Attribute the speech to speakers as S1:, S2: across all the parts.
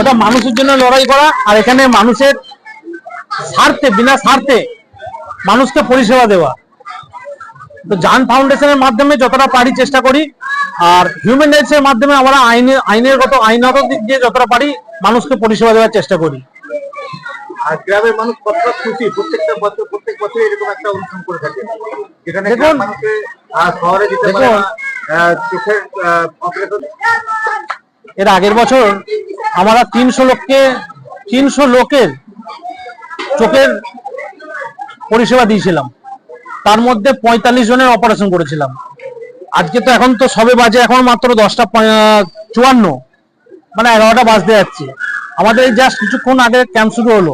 S1: ওটা মানুষের জন্য লড়াই করা, আর এখানে মানুষের স্বার্থে, বিনা স্বার্থে মানুষকে পরিষেবা দেওয়া। তো জান ফাউন্ডেশনের মাধ্যমে যতটা পারি চেষ্টা করি, আর হিউম্যান রাইটস এর মাধ্যমে আমরা আইনত দিক দিয়ে যতটা পারি মানুষকে পরিষেবা দেওয়ার চেষ্টা করি।
S2: আর গ্রামের মানুষ কতটা খুশি প্রত্যেক বছর এরকম একটা অনুষ্ঠান করে থাকে, যেখানে মানুষকে শহরে যেতে পারে চোখের অপারেশন।
S1: এর আগের বছর আমরা 300 লোকের চোখের পরিষেবা দিয়েছিলাম, তার মধ্যে 45 জনের অপারেশন করেছিলাম। আজকে তো এখন তো সবে বাজে এখন মাত্র 10:54, মানে 11টা বাজতে যাচ্ছে। আমাদের এই জাস্ট কিছুক্ষণ আগে ক্যাম্প শুরু হলো,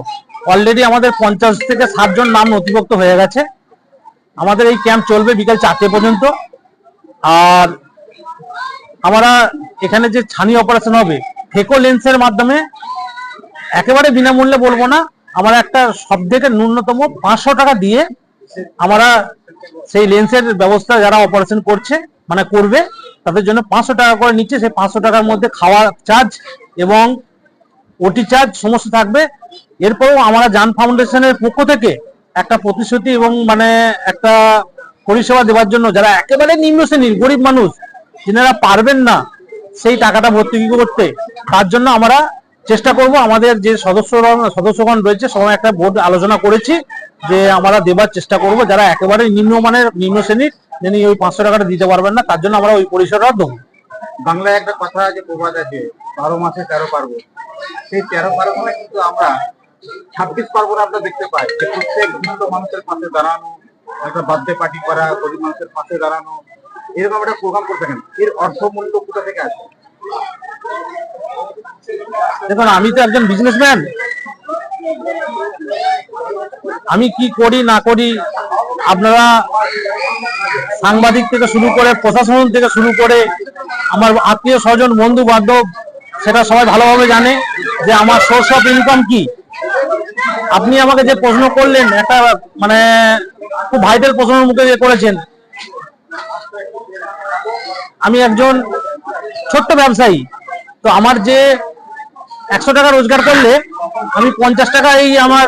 S1: অলরেডি আমাদের 50 থেকে 60 জন নাম নথিভুক্ত হয়ে গেছে। আমাদের এই ক্যাম্প চলবে বিকাল 4টে পর্যন্ত। আর আমরা এখানে যে ছানি অপারেশন হবে ফেকো লেন্সের মাধ্যমে, একেবারে বিনামূল্যে বলবো না, আমরা একটা সব থেকে ন্যূনতম 500 টাকা দিয়ে আমরা সেই লেন্সের ব্যবস্থা যারা অপারেশন করছে মানে করবে তাদের জন্য 500 টাকা করে নিচ্ছে। সেই 500 টাকার মধ্যে খাওয়া চার্জ এবং ওটি চার্জ সমস্ত থাকবে। এরপরেও আমরা জান ফাউন্ডেশনের পক্ষ থেকে একটা প্রতিশ্রুতি এবং মানে একটা পরিষেবা দেওয়ার জন্য যারা একেবারে নিম্ন শ্রেণীর গরিব মানুষ, যিনারা পারবেন না সেই টাকাটা ভর্তি করতে, তার জন্য আমরা চেষ্টা করব। আমাদের যে সদস্যগণ রয়েছে সবাই একটা বোর্ড আলোচনা করেছি যে আমরা দেবার চেষ্টা করব যারা একেবারে নিম্ন শ্রেণীর, যিনি ওই 500 টাকাটা দিতে পারবেন না, তার জন্য আমরা ওই পরিষেবা দেবো।
S2: বাংলায় একটা কথা আছে, প্রবাদ আছে, 12 মাসে 13 পার্বণ। সেই 13 পার্বণে কিন্তু আমরা 26 পার্বণ আমরা দেখতে পাই যে প্রত্যেক হিন্দু মানুষের পাশে দাঁড়ানো, একটা বার্থডে পার্টি করা, গরিব মানুষের পাশে দাঁড়ানো, এরকম একটা প্রোগ্রাম করে থাকেন। এর অর্থ মূল্য কোথা থেকে আসে?
S1: দেখুন, আমি তো একজন বিজনেসম্যান, আমি কি করি না করি আপনারা সাংবাদিক থেকে শুরু করে প্রশাসন থেকে শুরু করে আমার আত্মীয় স্বজন বন্ধু বান্ধব সেটা সবাই ভালোভাবে জানে যে আমার সোর্স অফ ইনকাম কি। আপনি আমাকে যে প্রশ্ন করলেন, একটা মানে খুব ভাইটাল প্রশ্নের মুখে করেছেন। আমি একজন ছোট্ট ব্যবসায়ী, তো আমার যে 100 টাকা রোজগার করলে আমি 50 টাকা এই আমার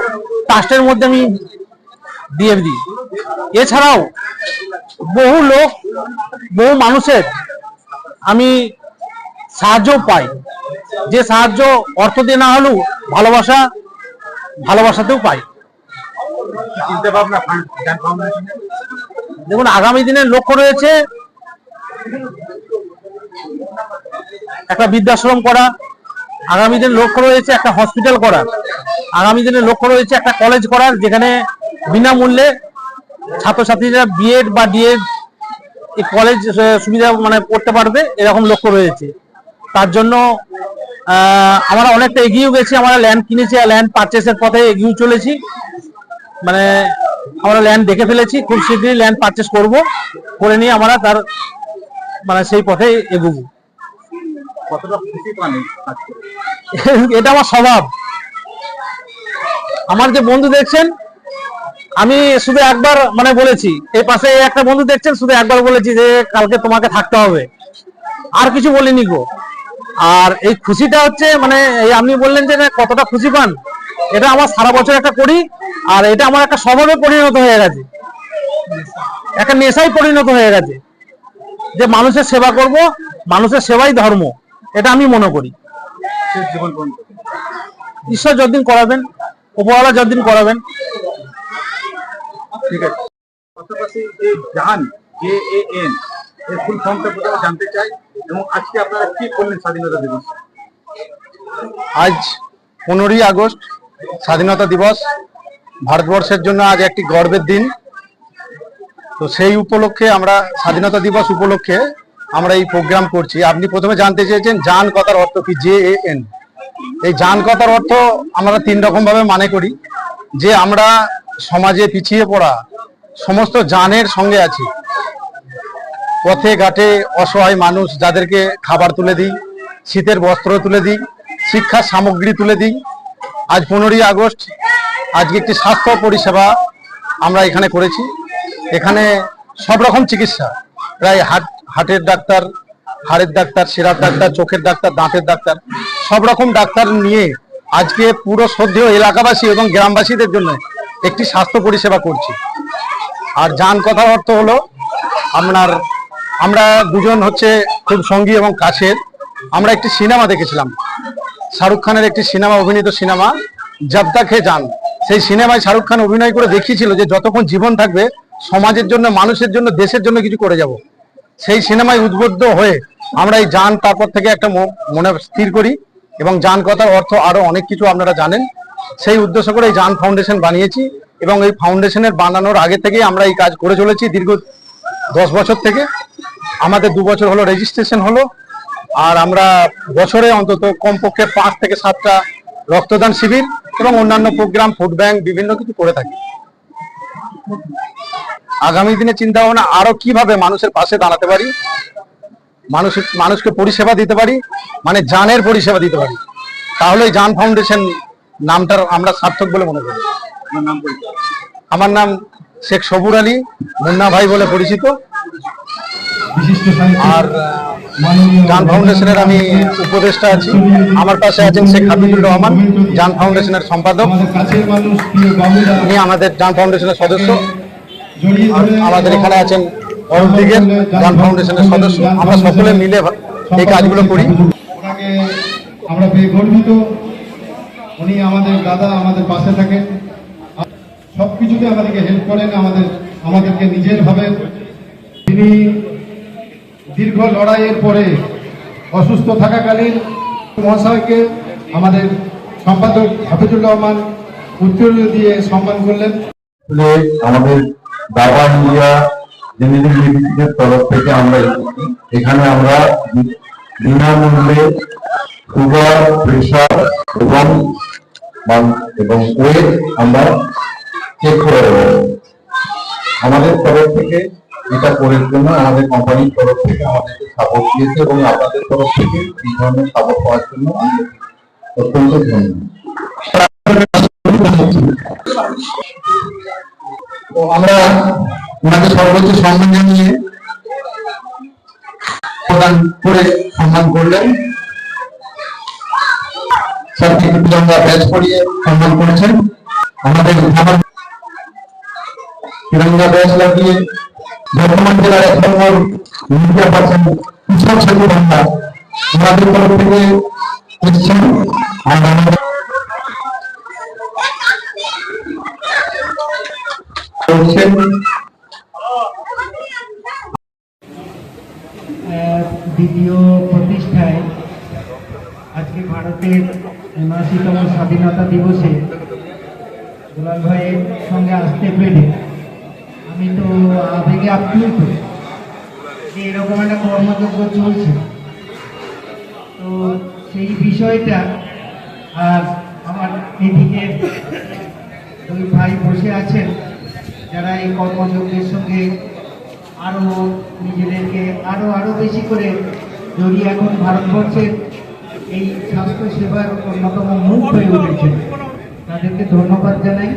S1: ট্রাস্টের মধ্যে আমি দিয়ে দিই। এছাড়াও বহু মানুষের আমি সাহায্য পাই, যে সাহায্য অর্থ দিয়ে না হলেও ভালোবাসাতেও পাই।
S2: চিন্তা ভাবনা
S1: দেখুন, আগামী দিনের লক্ষ্য রয়েছে একটা বৃদ্ধাশ্রম করা, আগামী দিনের লক্ষ্য রয়েছে একটা হসপিটাল করা, আগামী দিনের লক্ষ্য রয়েছে একটা কলেজ করার, যেখানে বিনামূল্যে ছাত্রছাত্রীরা বিএড বা ডিএড এই কলেজ সুবিধা মানে পড়তে পারবে, এরকম লক্ষ্য রয়েছে। তার জন্য আমরা অনেকটা এগিয়েও গেছি। আমরা ল্যান্ড কিনেছি, ল্যান্ড পারচেসের পথে এগিয়ে চলেছি, মানে আমরা ল্যান্ড দেখে ফেলেছি। খুব শীঘ্রই ল্যান্ড পারচেস করে নিয়ে আমরা তার মানে সেই পথে এগোবো।
S2: কতটা খুশি পান?
S1: এটা আমার স্বভাব। আমার যে বন্ধু দেখছেন, আমি শুধু একবার মানে বলেছি, এই পাশে একটা বন্ধু দেখছেন, শুধু একবার বলেছি যে কালকে তোমাকে থাকতে হবে, আর কিছু বলিনি গো। আর এই খুশিটা হচ্ছে মানে এই আপনি বললেন যে কতটা খুশি পান, এটা আমার সারা বছর একটা করি, আর এটা আমার একটা স্বভাবে পরিণত হয়ে গেছে, একটা নেশায় পরিণত হয়ে গেছে যে মানুষের সেবা করব, মানুষের সেবাই ধর্ম, এটা আমি মনে করি। ঈশ্বর যতদিন করাবেন, উপরওয়ালা যতদিন করাবেন।
S2: ঠিক আছে। পাশাপাশি এই জান JAN এর ফুল ফর্মটা প্রথমে জানতে চাই, এবং আজকে আপনারা কি করলেন স্বাধীনতা দিবস?
S3: আজ 15ই আগস্ট স্বাধীনতা দিবস, ভারতবর্ষের জন্য আজ একটি গর্বের দিন। তো সেই উপলক্ষে আমরা স্বাধীনতা দিবস উপলক্ষে আমরা এই প্রোগ্রাম করছি। আপনি প্রথমে জানতে চেয়েছেন জান কথার অর্থ কি, JAN। এই জান কথার অর্থ আমরা 3 রকম ভাবে মানে করি, যে আমরা সমাজে পিছিয়ে পড়া সমস্ত জানের সঙ্গে আছি। পথে ঘাটে অসহায় মানুষ যাদেরকে খাবার তুলে দিই, শীতের বস্ত্র তুলে দিই, শিক্ষার সামগ্রী তুলে দিই। আজ 15ই আগস্ট আজকে একটি স্বাস্থ্য পরিষেবা আমরা এখানে করেছি। এখানে সব রকম চিকিৎসা, প্রায় হার্টের ডাক্তার, হাড়ের ডাক্তার, শিরার ডাক্তার, চোখের ডাক্তার, দাঁতের ডাক্তার, সব রকম ডাক্তার নিয়ে আজকে পুরো শ্রদ্ধেয় এলাকাবাসী এবং গ্রামবাসীদের জন্য একটি স্বাস্থ্য পরিষেবা করছি। আর জান কথার অর্থ হলো আমরা দুজন হচ্ছে খুব সঙ্গী এবং কাছের। আমরা একটি সিনেমা দেখেছিলাম, শাহরুখ খানের একটি সিনেমা, অভিনীত সিনেমা জব তক হে জান। সেই সিনেমায় শাহরুখ খান অভিনয় করে দেখিয়েছিল যে যতক্ষণ জীবন থাকবে সমাজের জন্য, মানুষের জন্য, দেশের জন্য কিছু করে যাব। সেই সিনেমায় উদ্বুদ্ধ হয়ে আমরা এই জান তারপর থেকে একটা মনে স্থির করি, এবং জান কথার অর্থ আরো অনেক কিছু আপনারা জানেন। সেই উদ্দেশ্য করে এই জান ফাউন্ডেশন বানিয়েছি, এবং এই ফাউন্ডেশনের বানানোর আগে থেকেই আমরা এই কাজ করে চলেছি দীর্ঘ 10 বছর থেকে। আমাদের 2 বছর হলো রেজিস্ট্রেশন হলো, আর আমরা বছরে অন্তত কমপক্ষে 5 থেকে 7টা রক্তদান শিবির এবং অন্যান্য প্রোগ্রাম, ফুড ব্যাংক, বিভিন্ন কিছু করে থাকি। আগামী দিনে চিন্তা ভাবনা আরো কিভাবে মানুষের পাশে দাঁড়াতে পারি, মানুষকে পরিষেবা দিতে পারি, মানে জানের পরিষেবা দিতে পারি, তাহলে জান ফাউন্ডেশন নামটার আমরা সার্থক বলে মনে করি। আমার নাম শেখ সবুর আলী, মুন্না ভাই বলে পরিচিত। আর জান ফাউন্ডেশনের আমি উপদেষ্টা আছি। আমার পাশে আছেন শেখ হাবিবুর রহমান, জান ফাউন্ডেশনের সম্পাদক। উনি আমাদের জান ফাউন্ডেশনের সদস্য। আমাদের এখানে আছেন অরুণ দিগের, জান ফাউন্ডেশনের সদস্য। আমরা সকলে মিলে এই কাজগুলো করি।
S4: আমরা পেয়ে গর্বিত। উনি আমাদের দাদা, আমাদের পাশে থাকেন, সবকিছুতে আমাদেরকে হেল্প করেন, আমাদেরকে নিজের ভাবেন। তিনি দীর্ঘ লড়াইয়ের পরে অসুস্থ থাকাকালীন মহাশয়কে আমাদের সম্পাদক হাফিজুর রহমান উত্তর দিয়ে সম্মান করলেন।
S5: আমাদের দাবা ইন্ডিয়া জেনারেল মেডিসিনের তরফ থেকে আমরা এখানে আমরা বিনামূল্যে সুগার, প্রেশার এবং ওয়েট আমরা চেক করে দেবো। আমাদের তরফ থেকে এটা করার জন্য আমাদের কোম্পানির তরফ থেকে আমাদেরকে সাপোর্ট দিয়েছে, এবং আপনাদের তরফ থেকে এই ধরনের সাপোর্ট পাওয়ার জন্য আমি অত্যন্ত ধন্যবাদ। তো আমরা ওনাকে সর্বোচ্চ সম্মান জানিয়ে প্রদান করে সম্মান করলেন। তিরঙ্গা ব্যাচ পরিয়ে সম্মান করেছেন। আমাদের তিরঙ্গা ব্যাচ লাগিয়ে বর্তমান জেলার 1 নম্বর মিডিয়া পার্সন কৃষক সেতু বাংলা ওনাদের তরফ থেকে এসেছেন। আর আমাদের
S6: দ্বিতীয় প্রতিষ্ঠায় আজকে ভারতের 79তম স্বাধীনতা দিবসে দুলাল ভাইয়ের সঙ্গে আসতে পেরে আমি তো আবেগে আপ্লুত যে এরকম একটা কর্মযজ্ঞ চলছে। তো সেই বিষয়টা, আর আমার এদিকে 2 ভাই বসে আছেন যারা এই কর্মযজ্ঞের সঙ্গে আরো নিজেদেরকে আরো বেশি করে জড়িয়ে এখন ভারতবর্ষের এই স্বাস্থ্য সেবার অন্যতম মুখ হয়ে উঠেছে। তাদেরকে ধন্যবাদ জানাই।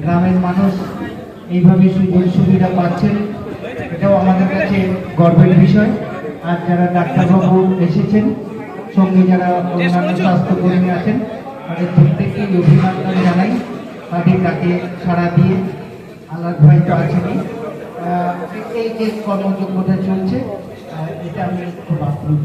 S6: গ্রামের মানুষ এইভাবে সুযোগ সুবিধা পাচ্ছেন, এটাও আমাদের কাছে গর্বের বিষয়। আর যারা ডাক্তারবাবু এসেছেন, সঙ্গে যারা অন্যান্য স্বাস্থ্যকর্মী আছেন, তাদের প্রত্যেককে অভিনন্দন জানাই। তাদের ডাকে সাড়া দিয়ে আল্লাহ ভাই তো আছেনই, এই যে কর্মযোগ্যতা চলছে, এটা আমি খুব আপ্লুত।